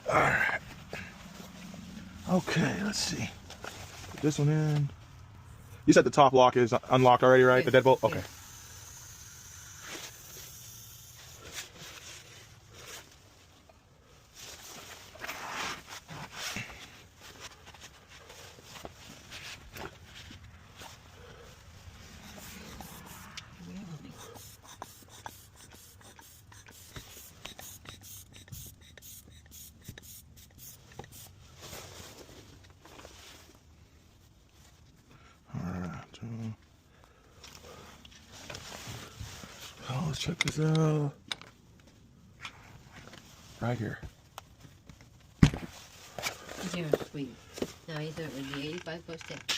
Alright. Okay, let's see. Put this one in. You said the top lock is unlocked already, right? The deadbolt? Okay. Oh, let's check this out. Right here. Here, sweet. Now you do it with the 85 plus tip.